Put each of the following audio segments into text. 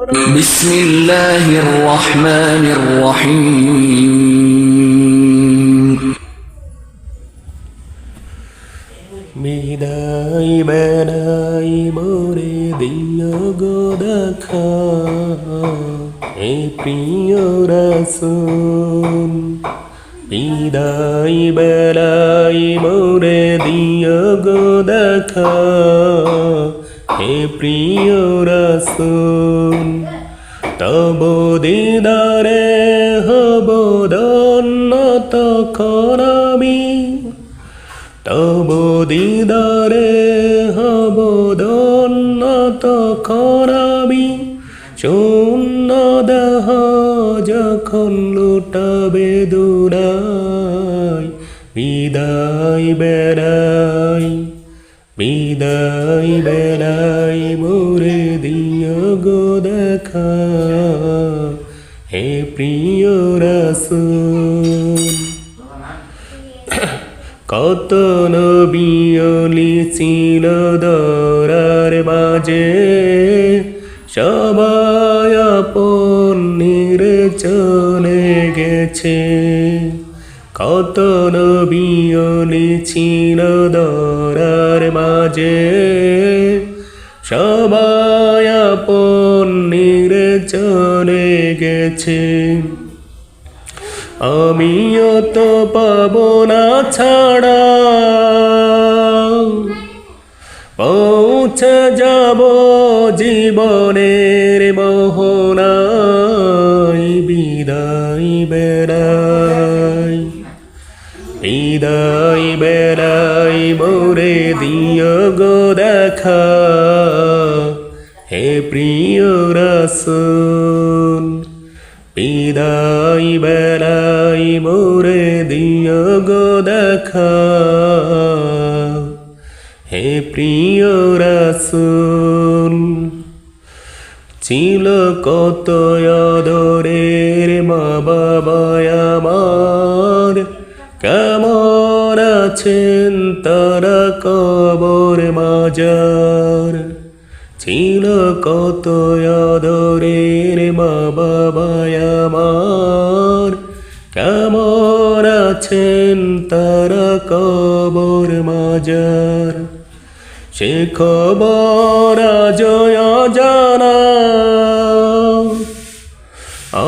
বিসমিল্লাহির রহমানির রহিম। বিদায় বেড়াই মোরে দিও গো দেখা, হে প্রিয় রাসূল। বিদায় বেড়াই মোরে দিও গো দেখা, হে প্রিয় রাসূল। তব দিদারে হব ধন্য তখন আমি, তব দিদারে হব ধন্য তখন আমি। শূন্য দেহ যখন লুটাবে দুরাই, বিদায় বেড়াই, বিদায় বেড়াই মোরে দিও গো দেখা, হে প্রিয় রাসূল। কত নবী ওলি ছিল দরার মাঝে, সবাই আপন নিরে চলে গেছে। কত নবী ওলি ছিল দরার মাঝে, সবাই আপন নিরে চলে গেছে। আমিও তো পাবো না ছাড়া, পৌঁছে যাব জীবনের মোহনায়। বিদায় বেড়াই, বিদায় বেড়াই মোরে দিও গো দেখা, হে প্রিয় রাসূল। বিদায় বেড়াই মোরে দিও গো দেখা, হে প্রিয় রাসূল। ছিল কত আদরের মা বাবা আমার, কেমন আছেন তারা কবর মাজার। ছিল কত আদরের মা বাবা আমার, কেমন আছেন তারা কবর মাজার। সে খবর আজ অজানা,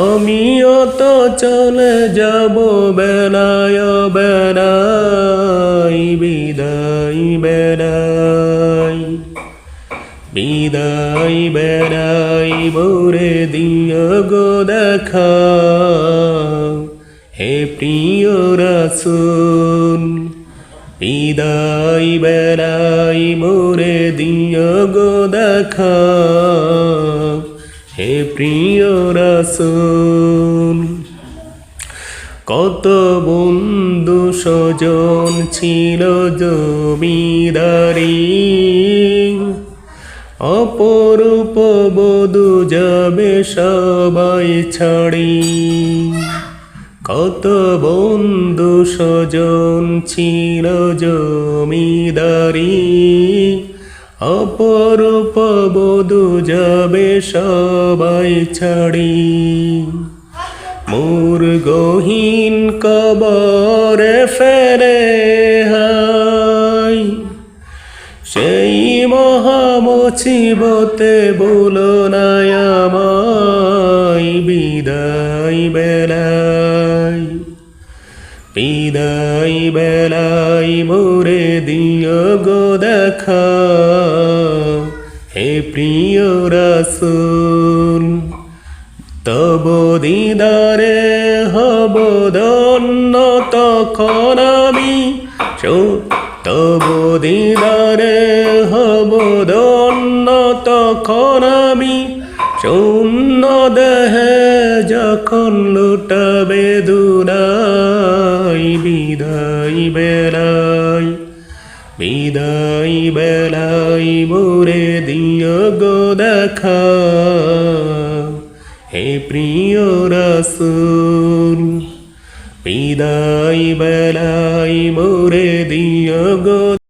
আমিও তো চলে যাব বেলায় বেড়াই। বিদায় বেড়াই, বিদায় বেড়াই মোরে দিও গো দেখা, হে প্রিয় রাসূল। বিদায় বেড়াই মোরে দিও গো দেখা, হে প্রিয় রাসূল। কত বন্ধু স্বজন ছিল জমিদারি, অপরূপ বধূ যাবে সবাই ছাড়ি। কত বন্ধু স্বজন ছিল জমিদারি, অপরূপ বধূ যাবে সবাই ছাড়ি। মুর্গহীন কবরে ফেলে হাই, সেই মহামুসিবতে বলো না আমায়। বিদায় বেড়াই, বিদায় বেড়াই মোরে দিও গো দেখা, হে প্রিয় রাসূল। তব দিদারে হব ধন্য তখন আমি, তব দিদারে হব ধন্য তখন আমি। শূন্য দেহে যখন লুটাবে দুরাই, বিদায় বেড়াই, বিদায় বেড়াই মোরে দিও গো দেখা, হে প্রিয় রাসূল। বিদায় বেড়াই মোরে দিও গো।